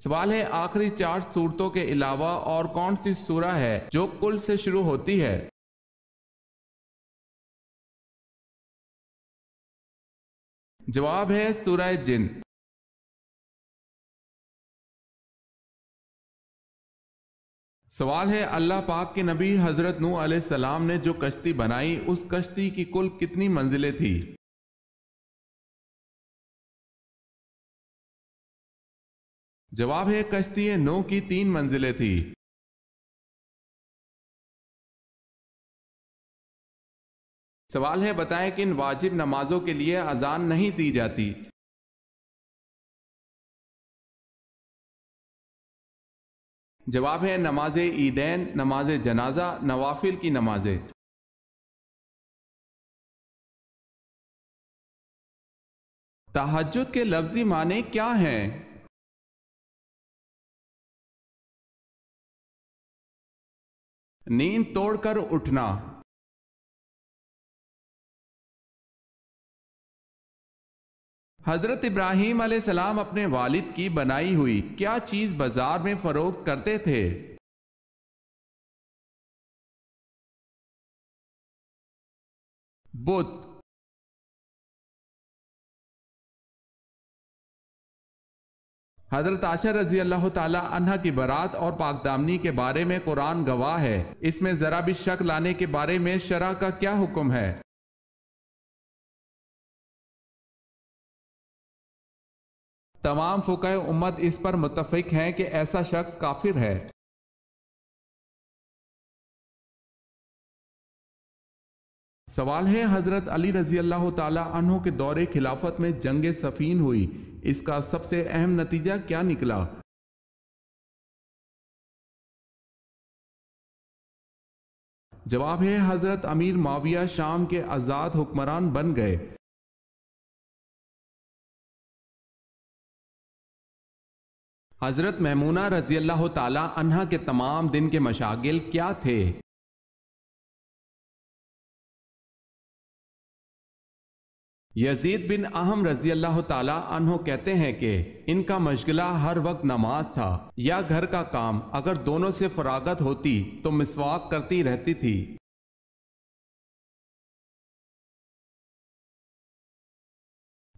سوال ہے آخری 4 صورتوں کے علاوہ اور کون سی سورہ ہے جو کل سے شروع ہوتی ہے؟ جواب ہے سورہ جن۔ سوال ہے اللہ پاک کے نبی حضرت نوح علیہ السلام نے جو کشتی بنائی اس کشتی کی کل کتنی منزلیں تھی؟ جواب ہے کشتی نوح کی 3 منزلیں تھی۔ سوال ہے بتائیں کن واجب نمازوں کے لیے اذان نہیں دی جاتی؟ جواب ہے نماز عیدین، نماز جنازہ، نوافل کی نمازیں۔ تہجد کے لفظی معنی کیا ہیں؟ نیند توڑ کر اٹھنا۔ حضرت ابراہیم علیہ السلام اپنے والد کی بنائی ہوئی کیا چیز بازار میں فروخت کرتے تھے؟ بت۔ حضرت عائشہ رضی اللہ تعالی عنہ کی برات اور پاک دامنی کے بارے میں قرآن گواہ ہے، اس میں ذرا بھی شک لانے کے بارے میں شرع کا کیا حکم ہے؟ تمام فقہ امت اس پر متفق ہیں کہ ایسا شخص کافر ہے۔ سوال ہے حضرت علی رضی اللہ تعالی عنہ کے دور خلافت میں جنگ صفین ہوئی، اس کا سب سے اہم نتیجہ کیا نکلا؟ جواب ہے حضرت امیر معاویہ شام کے آزاد حکمران بن گئے۔ حضرت میمونہ رضی اللہ تعالی عنہ کے تمام دن کے مشاغل کیا تھے؟ یزید بن اہم رضی اللہ تعالی عنہ کہتے ہیں کہ ان کا مشغلہ ہر وقت نماز تھا یا گھر کا کام، اگر دونوں سے فراغت ہوتی تو مسواک کرتی رہتی تھی۔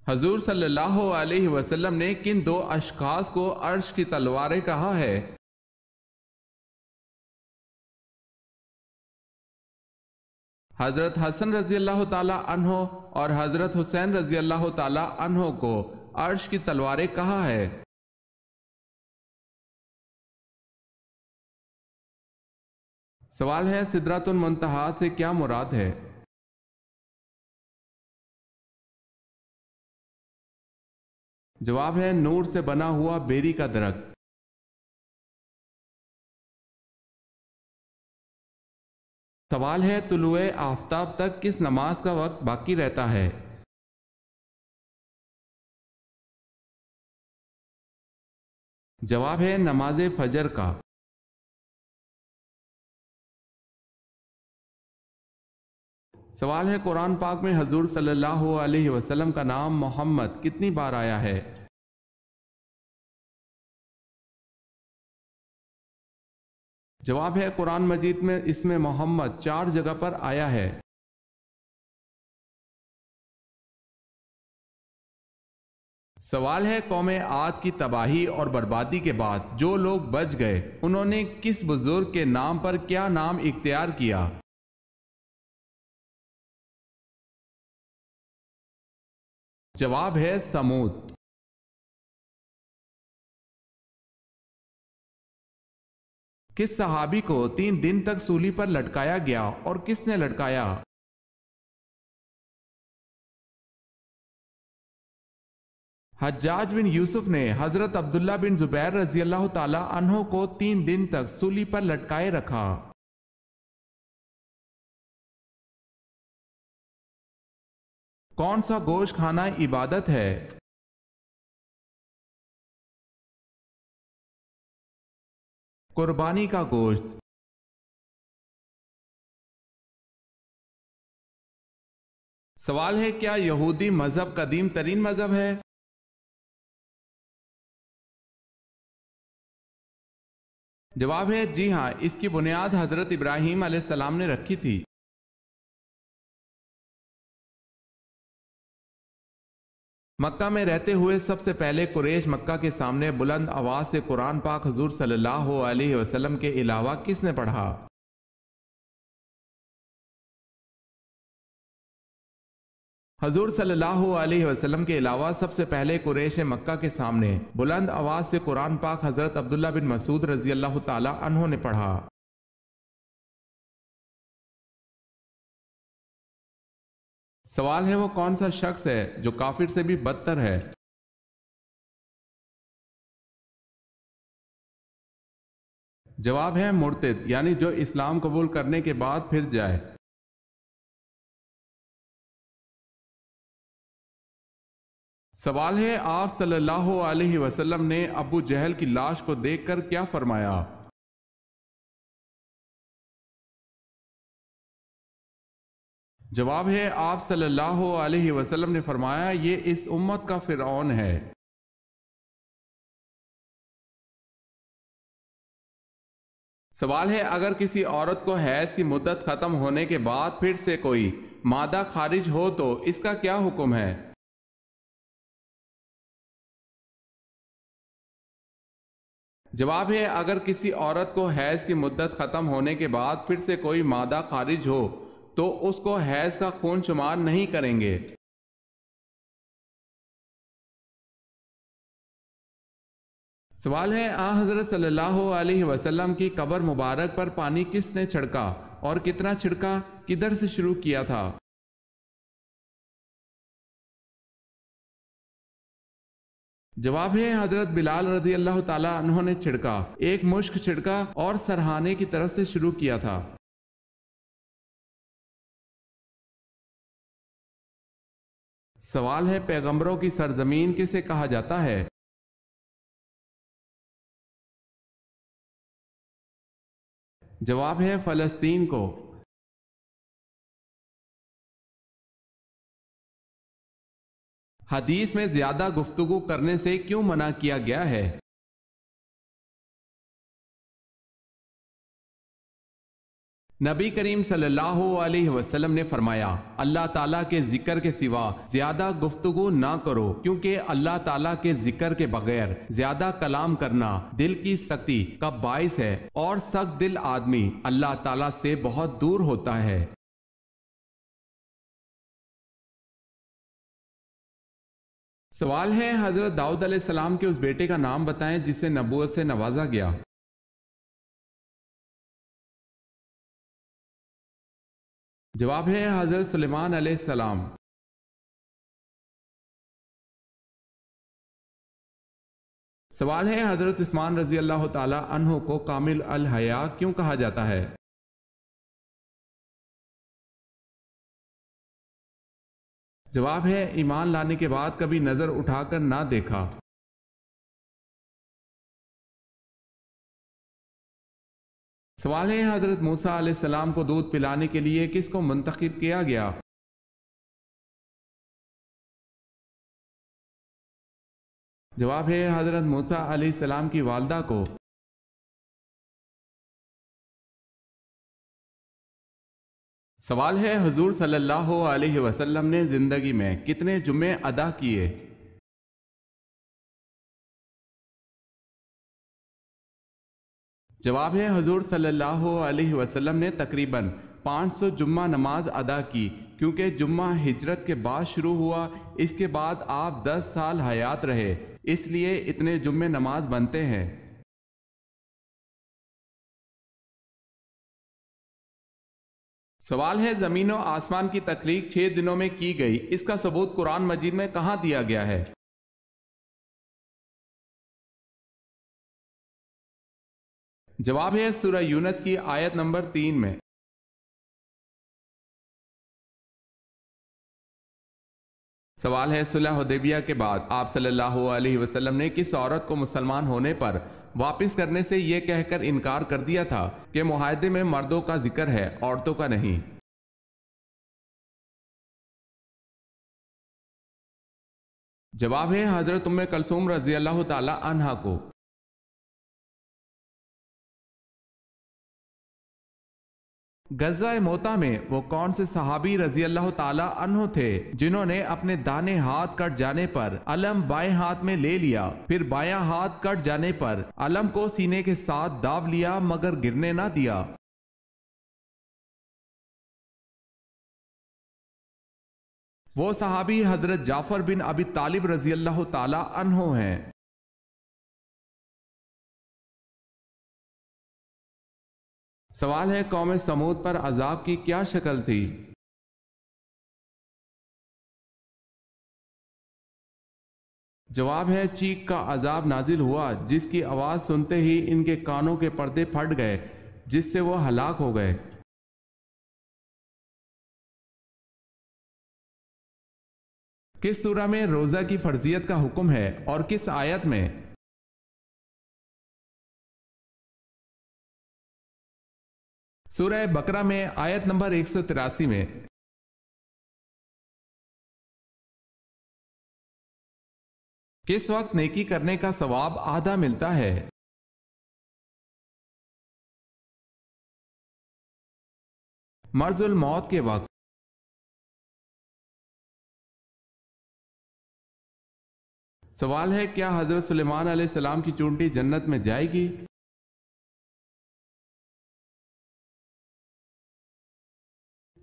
حضور صلی اللہ علیہ وسلم نے کن 2 اشخاص کو عرش کی تلواریں کہا ہے؟ حضرت حسن رضی اللہ تعالی عنہ اور حضرت حسین رضی اللہ تعالی عنہ کو عرش کی تلواریں کہا ہے؟ سوال ہے سدرۃ المنتہا سے کیا مراد ہے؟ جواب ہے نور سے بنا ہوا بیری کا درخت۔ سوال ہے طلوع آفتاب تک کس نماز کا وقت باقی رہتا ہے؟ جواب ہے نماز فجر کا۔ سوال ہے قرآن پاک میں حضور صلی اللہ علیہ وسلم کا نام محمد کتنی بار آیا ہے؟ جواب ہے قرآن مجید میں اسم محمد 4 جگہ پر آیا ہے۔ سوال ہے قوم عاد کی تباہی اور بربادی کے بعد جو لوگ بچ گئے انہوں نے کس بزرگ کے نام پر کیا نام اختیار کیا؟ جواب ہے سمود۔ کس صحابی کو 3 دن تک سولی پر لٹکایا گیا اور کس نے لٹکایا؟ حجاج بن یوسف نے حضرت عبداللہ بن زبیر رضی اللہ تعالی عنہ کو 3 دن تک سولی پر لٹکائے رکھا۔ کون سا گوشت کھانا عبادت ہے؟ قربانی کا گوشت۔ سوال ہے کیا یہودی مذہب قدیم ترین مذہب ہے؟ جواب ہے جی ہاں، اس کی بنیاد حضرت ابراہیم علیہ السلام نے رکھی تھی۔ مکہ میں رہتے ہوئے سب سے پہلے قریش مکہ کے سامنے بلند آواز سے قرآن پاک حضور صلی اللہ علیہ وسلم کے علاوہ کس نے پڑھا؟ حضور صلی اللہ علیہ وسلم کے علاوہ سب سے پہلے قریش مکہ کے سامنے بلند آواز سے قرآن پاک حضرت عبداللہ بن مسعود رضی اللہ تعالی عنہ نے پڑھا۔ سوال ہے وہ کون سا شخص ہے جو کافر سے بھی بدتر ہے؟ جواب ہے مرتد، یعنی جو اسلام قبول کرنے کے بعد پھر جائے۔ سوال ہے آپ صلی اللہ علیہ وسلم نے ابو جہل کی لاش کو دیکھ کر کیا فرمایا؟ جواب ہے آپ صلی اللہ علیہ وسلم نے فرمایا یہ اس امت کا فرعون ہے۔ سوال ہے اگر کسی عورت کو حیض کی مدت ختم ہونے کے بعد پھر سے کوئی مادہ خارج ہو تو اس کا کیا حکم ہے؟ جواب ہے اگر کسی عورت کو حیض کی مدت ختم ہونے کے بعد پھر سے کوئی مادہ خارج ہو تو اس کو حیض کا خون شمار نہیں کریں گے۔ سوال ہے حضرت صلی اللہ علیہ وسلم کی قبر مبارک پر پانی کس نے چھڑکا اور کتنا چھڑکا، کدھر سے شروع کیا تھا؟ جواب ہے حضرت بلال رضی اللہ تعالی عنہ نے چھڑکا، ایک مشک چھڑکا اور سرہانے کی طرف سے شروع کیا تھا۔ سوال ہے پیغمبروں کی سرزمین کسے کہا جاتا ہے؟ جواب ہے فلسطین کو۔ حدیث میں زیادہ گفتگو کرنے سے کیوں منع کیا گیا ہے؟ نبی کریم صلی اللہ علیہ وسلم نے فرمایا اللہ تعالیٰ کے ذکر کے سوا زیادہ گفتگو نہ کرو، کیونکہ اللہ تعالیٰ کے ذکر کے بغیر زیادہ کلام کرنا دل کی سختی کا باعث ہے، اور سخت دل آدمی اللہ تعالیٰ سے بہت دور ہوتا ہے۔ سوال ہے حضرت داؤد علیہ السلام کے اس بیٹے کا نام بتائیں جسے نبوت سے نوازا گیا۔ جواب ہے حضرت سلیمان علیہ السلام۔ سوال ہے حضرت عثمان رضی اللہ تعالی عنہ کو کامل الحیا کیوں کہا جاتا ہے؟ جواب ہے ایمان لانے کے بعد کبھی نظر اٹھا کر نہ دیکھا۔ سوال ہے حضرت موسیٰ علیہ السلام کو دودھ پلانے کے لیے کس کو منتخب کیا گیا؟ جواب ہے حضرت موسیٰ علیہ السلام کی والدہ کو۔ سوال ہے حضور صلی اللہ علیہ وسلم نے زندگی میں کتنے جمعے ادا کیے؟ جواب ہے حضور صلی اللہ علیہ وسلم نے تقریباً 500 جمعہ نماز ادا کی، کیونکہ جمعہ ہجرت کے بعد شروع ہوا، اس کے بعد آپ 10 سال حیات رہے، اس لیے اتنے جمعے نماز بنتے ہیں۔ سوال ہے زمین و آسمان کی تخلیق 6 دنوں میں کی گئی، اس کا ثبوت قرآن مجید میں کہاں دیا گیا ہے؟ جواب ہے سورہ یونس کی آیت نمبر 3 میں۔ سوال ہے صلح حدیبیہ کے بعد آپ صلی اللہ علیہ وسلم نے کس عورت کو مسلمان ہونے پر واپس کرنے سے یہ کہہ کر انکار کر دیا تھا کہ معاہدے میں مردوں کا ذکر ہے، عورتوں کا نہیں؟ جواب ہے حضرت ام کلثوم رضی اللہ تعالی عنہا کو۔ غزوہ موتا میں وہ کون سے صحابی رضی اللہ تعالیٰ عنہ تھے جنہوں نے اپنے دانے ہاتھ کٹ جانے پر علم بائیں ہاتھ میں لے لیا، پھر بایاں ہاتھ کٹ جانے پر علم کو سینے کے ساتھ داب لیا مگر گرنے نہ دیا؟ وہ صحابی حضرت جعفر بن ابی طالب رضی اللہ تعالیٰ عنہ ہیں۔ سوال ہے، قوم سمود پر عذاب کی کیا شکل تھی؟ جواب ہے، چیخ کا عذاب نازل ہوا جس کی آواز سنتے ہی ان کے کانوں کے پردے پھٹ گئے، جس سے وہ ہلاک ہو گئے۔ کس سورہ میں روزہ کی فرضیت کا حکم ہے اور کس آیت میں؟ سورہ بقرہ میں آیت نمبر 183 میں۔ کس وقت نیکی کرنے کا ثواب آدھا ملتا ہے؟ مرض الموت کے وقت۔ سوال ہے، کیا حضرت سلیمان علیہ السلام کی چونٹی جنت میں جائے گی؟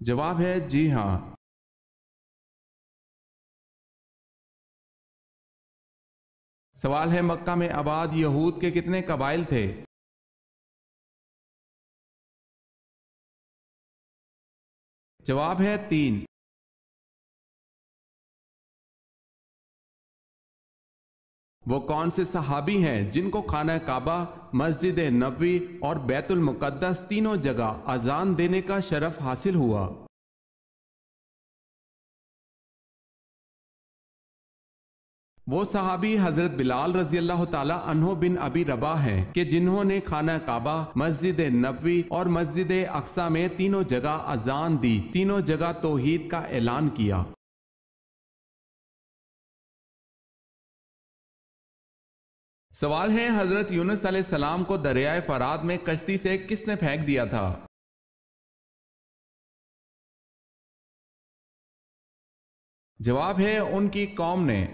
جواب ہے، جی ہاں۔ سوال ہے، مکہ میں آباد یہود کے کتنے قبائل تھے؟ جواب ہے، 3۔ وہ کون سے صحابی ہیں جن کو خانہ کعبہ، مسجد نبوی اور بیت المقدس تینوں جگہ اذان دینے کا شرف حاصل ہوا؟ وہ صحابی حضرت بلال رضی اللہ تعالی عنہ بن ابی رباح ہیں کہ جنہوں نے خانہ کعبہ، مسجد نبوی اور مسجد اقصی میں تینوں جگہ اذان دی، تینوں جگہ توحید کا اعلان کیا۔ سوال ہے، حضرت یونس علیہ السلام کو دریائے فرات میں کشتی سے کس نے پھینک دیا تھا؟ جواب ہے، ان کی قوم نے۔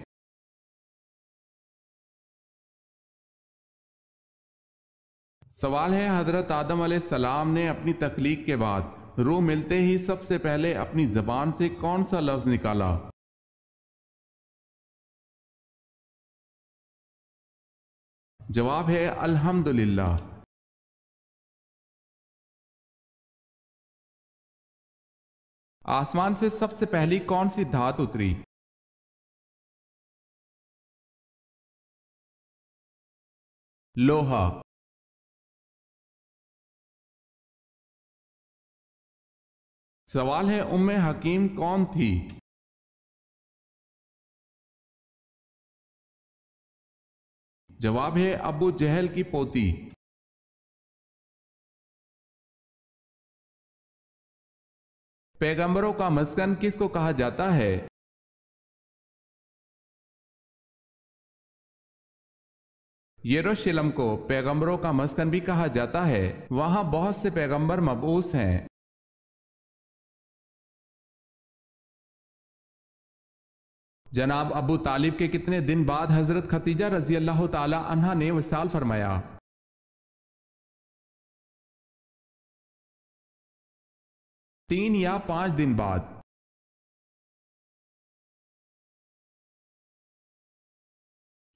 سوال ہے، حضرت آدم علیہ السلام نے اپنی تخلیق کے بعد روح ملتے ہی سب سے پہلے اپنی زبان سے کون سا لفظ نکالا؟ جواب ہے، الحمدللہ۔ آسمان سے سب سے پہلی کون سی دھات اتری؟ لوہا۔ سوال ہے، ام حکیم کون تھی؟ جواب ہے، ابو جہل کی پوتی۔ پیغمبروں کا مسکن کس کو کہا جاتا ہے؟ یروشلم کو پیغمبروں کا مسکن بھی کہا جاتا ہے، وہاں بہت سے پیغمبر مبعوث ہیں۔ جناب ابو طالب کے کتنے دن بعد حضرت خدیجہ رضی اللہ تعالی عنہا نے وصال فرمایا؟ 3 یا 5 دن بعد۔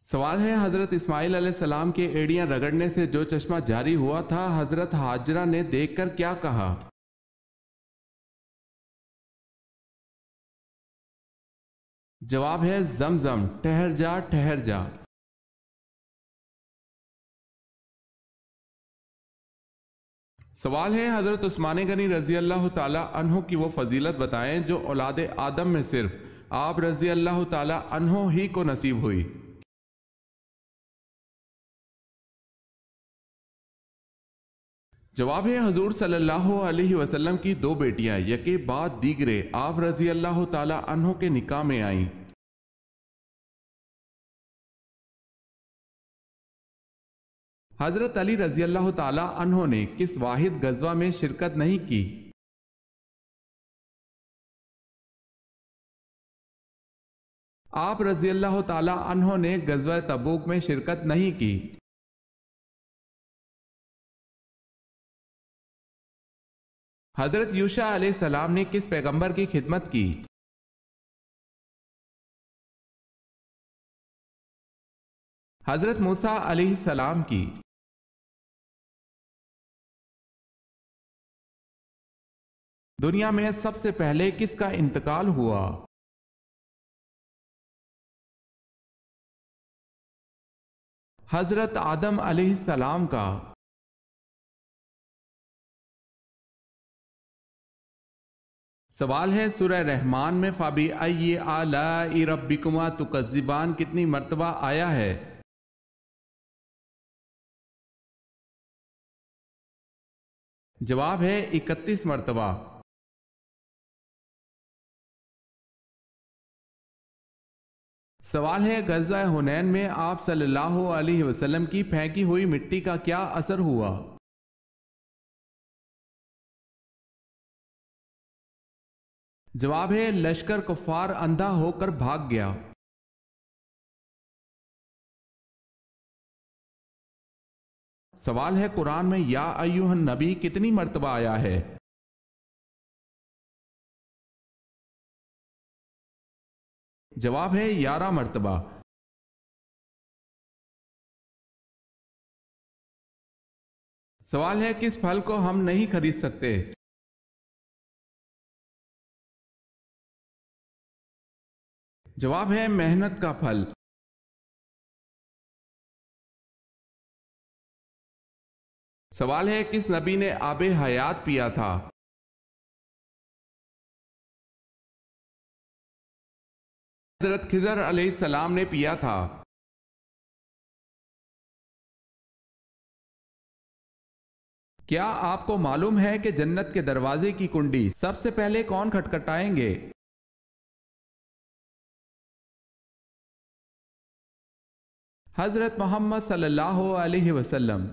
سوال ہے، حضرت اسماعیل علیہ السلام کے ایڑیاں رگڑنے سے جو چشمہ جاری ہوا تھا، حضرت ہاجرہ نے دیکھ کر کیا کہا؟ جواب ہے، زمزم، ٹھہر جا ٹھہر جا۔ سوال ہے، حضرت عثمان غنی رضی اللہ تعالی عنہ کی وہ فضیلت بتائیں جو اولاد آدم میں صرف آپ رضی اللہ تعالی عنہ ہی کو نصیب ہوئی۔ جواب ہے، حضور صلی اللہ علیہ وسلم کی 2 بیٹیاں یکے بعد دیگرے آپ رضی اللہ تعالی عنہ کے نکاح میں آئیں۔ حضرت علی رضی اللہ تعالی عنہ نے کس واحد غزوہ میں شرکت نہیں کی؟ آپ رضی اللہ تعالی عنہ نے غزوہ تبوک میں شرکت نہیں کی۔ حضرت یوشع علیہ السلام نے کس پیغمبر کی خدمت کی؟ حضرت موسیٰ علیہ السلام کی۔ دنیا میں سب سے پہلے کس کا انتقال ہوا؟ حضرت آدم علیہ السلام کا۔ سوال ہے سورہ رحمان میں فَبِأَيِّ آلَاءِ رَبِّكُمَا تُكَذِّبَانِ کتنی مرتبہ آیا ہے؟ جواب ہے 31 مرتبہ۔ سوال ہے غزوہ حنین میں آپ صلی اللہ علیہ وسلم کی پھینکی ہوئی مٹی کا کیا اثر ہوا؟ جواب ہے لشکر کفار اندھا ہو کر بھاگ گیا۔ سوال ہے قرآن میں یا ایھا النبی کتنی مرتبہ آیا ہے؟ جواب ہے 11 مرتبہ۔ سوال ہے کس پھل کو ہم نہیں خرید سکتے؟ جواب ہے محنت کا پھل۔ سوال ہے کس نبی نے آب حیات پیا تھا؟ حضرت خضر علیہ السلام نے پیا تھا۔ کیا آپ کو معلوم ہے کہ جنت کے دروازے کی کنڈی سب سے پہلے کون کھٹکھٹائیں گے؟ حضرت محمد صلی اللہ علیہ وسلم۔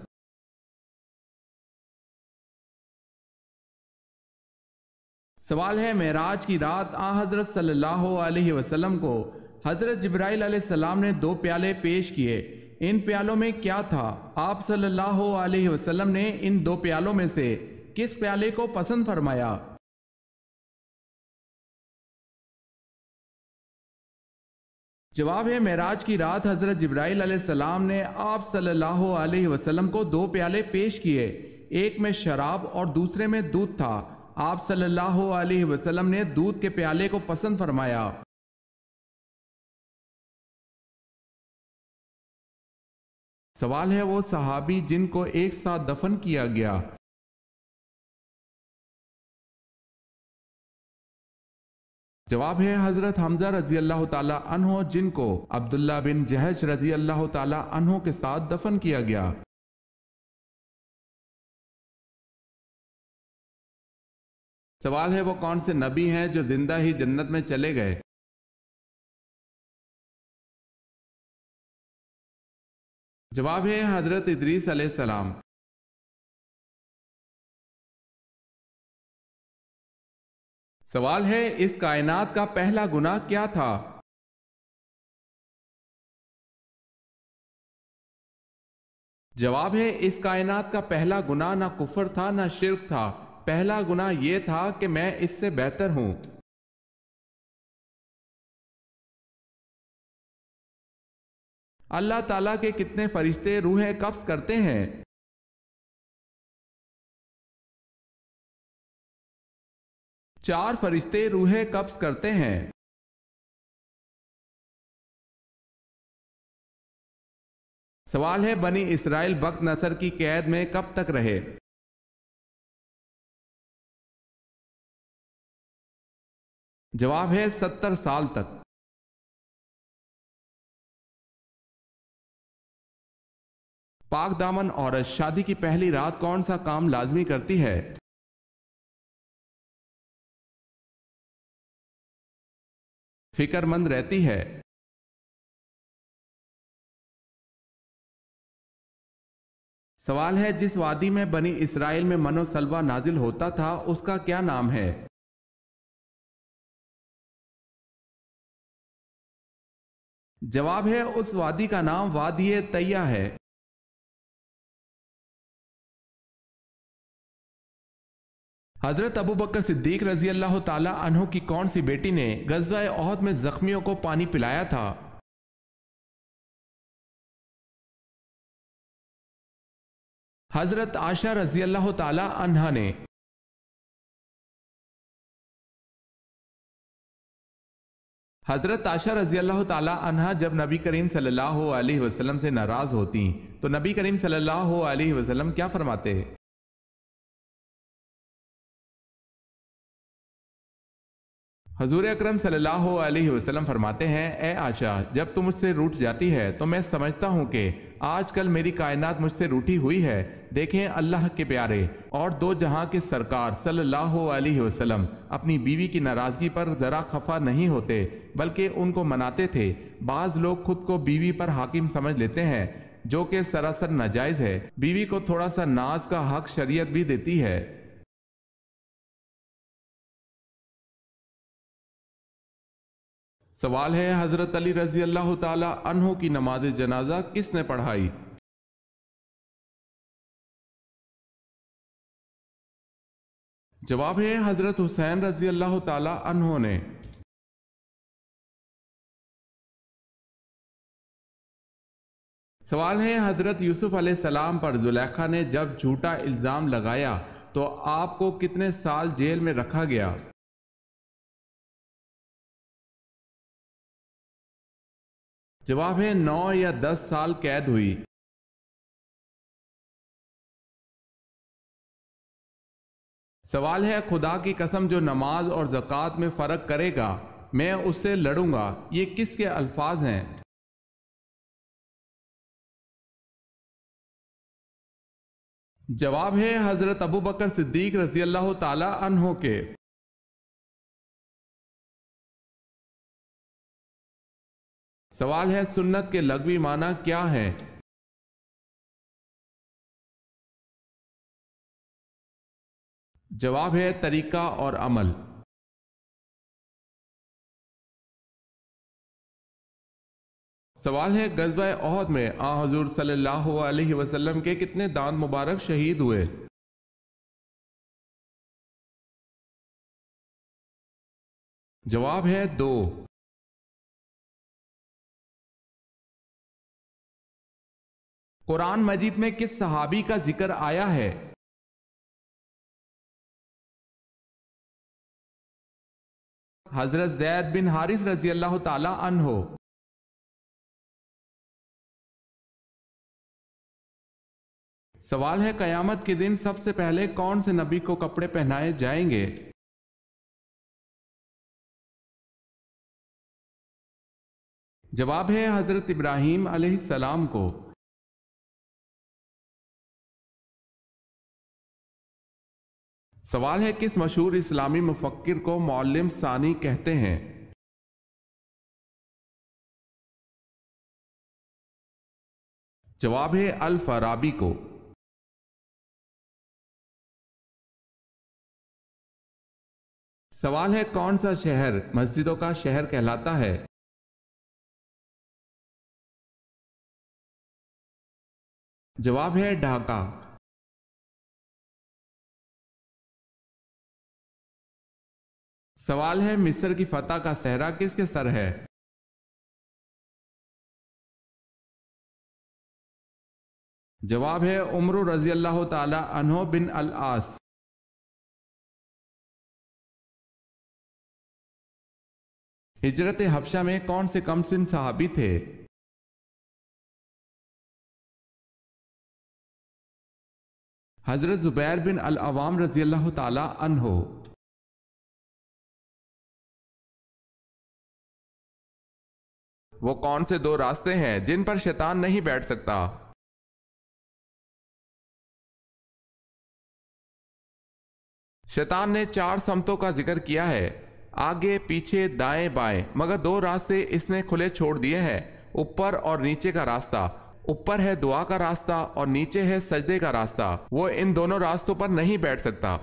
سوال ہے معراج کی رات حضرت صلی اللہ علیہ وسلم کو حضرت جبرائیل علیہ السلام نے 2 پیالے پیش کیے، ان پیالوں میں کیا تھا؟ آپ صلی اللہ علیہ وسلم نے ان 2 پیالوں میں سے کس پیالے کو پسند فرمایا؟ جواب ہے معراج کی رات حضرت جبرائیل علیہ السلام نے آپ صلی اللہ علیہ وسلم کو 2 پیالے پیش کیے، ایک میں شراب اور دوسرے میں دودھ تھا، آپ صلی اللہ علیہ وسلم نے دودھ کے پیالے کو پسند فرمایا۔ سوال ہے وہ صحابی جن کو ایک ساتھ دفن کیا گیا۔ جواب ہے حضرت حمزہ رضی اللہ تعالی عنہ جن کو عبداللہ بن جہش رضی اللہ تعالی عنہ کے ساتھ دفن کیا گیا۔ سوال ہے وہ کون سے نبی ہیں جو زندہ ہی جنت میں چلے گئے؟ جواب ہے حضرت ادریس علیہ السلام۔ سوال ہے اس کائنات کا پہلا گناہ کیا تھا؟ جواب ہے اس کائنات کا پہلا گناہ نہ کفر تھا نہ شرک تھا، پہلا گناہ یہ تھا کہ میں اس سے بہتر ہوں۔ اللہ تعالیٰ کے کتنے فرشتے روحیں قبض کرتے ہیں؟ چار فرشتے روحیں قبض کرتے ہیں۔ سوال ہے بنی اسرائیل بخت نصر کی قید میں کب تک رہے؟ جواب ہے 70 سال تک۔ پاک دامن عورت شادی کی پہلی رات کون سا کام لازمی کرتی ہے؟ فکر مند رہتی ہے۔ سوال ہے جس وادی میں بنی اسرائیل میں من و سلوہ نازل ہوتا تھا اس کا کیا نام ہے؟ جواب ہے اس وادی کا نام وادی طیہ ہے۔ حضرت ابو بکر صدیق رضی اللہ تعالی عنہ کی کون سی بیٹی نے غزوہ احد میں زخمیوں کو پانی پلایا تھا؟ حضرت عائشہ رضی اللہ تعالی عنہا نے۔ حضرت عائشہ رضی اللہ تعالی عنہا جب نبی کریم صلی اللہ علیہ وسلم سے ناراض ہوتی تو نبی کریم صلی اللہ علیہ وسلم کیا فرماتے؟ حضور اکرم صلی اللہ علیہ وسلم فرماتے ہیں، اے عائشہ، جب تم مجھ سے روٹھ جاتی ہے تو میں سمجھتا ہوں کہ آج کل میری کائنات مجھ سے روٹھی ہوئی ہے۔ دیکھیں اللہ کے پیارے اور دو جہاں کے سرکار صلی اللہ علیہ وسلم اپنی بیوی کی ناراضگی پر ذرا خفا نہیں ہوتے بلکہ ان کو مناتے تھے۔ بعض لوگ خود کو بیوی پر حاکم سمجھ لیتے ہیں جو کہ سراسر ناجائز ہے۔ بیوی کو تھوڑا سا ناز کا حق شریعت بھی دیتی ہے۔ سوال ہے، حضرت علی رضی اللہ تعالی عنہ کی نماز جنازہ کس نے پڑھائی؟ جواب ہے حضرت حسین رضی اللہ تعالی عنہ نے۔ سوال ہے، حضرت یوسف علیہ السلام پر زلیخا نے جب جھوٹا الزام لگایا تو آپ کو کتنے سال جیل میں رکھا گیا؟ جواب ہے 9 یا 10 سال قید ہوئی۔ سوال ہے، خدا کی قسم جو نماز اور زکوٰۃ میں فرق کرے گا میں اس سے لڑوں گا، یہ کس کے الفاظ ہیں؟ جواب ہے حضرت ابو بکر صدیق رضی اللہ تعالی عنہ کے۔ سوال ہے، سنت کے لغوی معنی کیا ہیں؟ جواب ہے طریقہ اور عمل۔ سوال ہے، غزوہ احد میں حضور صلی اللہ علیہ وسلم کے کتنے دانت مبارک شہید ہوئے؟ جواب ہے 2۔ قرآن مجید میں کس صحابی کا ذکر آیا ہے؟ حضرت زید بن حارث رضی اللہ تعالی عنہ۔ سوال ہے، قیامت کے دن سب سے پہلے کون سے نبی کو کپڑے پہنائے جائیں گے؟ جواب ہے حضرت ابراہیم علیہ السلام کو۔ سوال ہے، کس مشہور اسلامی مفکر کو معلم ثانی کہتے ہیں؟ جواب ہے الفارابی کو۔ سوال ہے، کون سا شہر مسجدوں کا شہر کہلاتا ہے؟ جواب ہے ڈھاکہ۔ سوال ہے، مصر کی فتح کا صحرا کس کے سر ہے؟ جواب ہے عمر رضی اللہ تعالی عنہ بن العاص۔ ہجرت حبشہ میں کون سے کم سن صحابی تھے؟ حضرت زبیر بن العوام رضی اللہ تعالی عنہ۔ وہ کون سے 2 راستے ہیں جن پر شیطان نہیں بیٹھ سکتا؟ شیطان نے 4 سمتوں کا ذکر کیا ہے، آگے پیچھے دائیں بائیں، مگر 2 راستے اس نے کھلے چھوڑ دیے ہیں، اوپر اور نیچے کا راستہ۔ اوپر ہے دعا کا راستہ اور نیچے ہے سجدے کا راستہ، وہ ان دونوں راستوں پر نہیں بیٹھ سکتا۔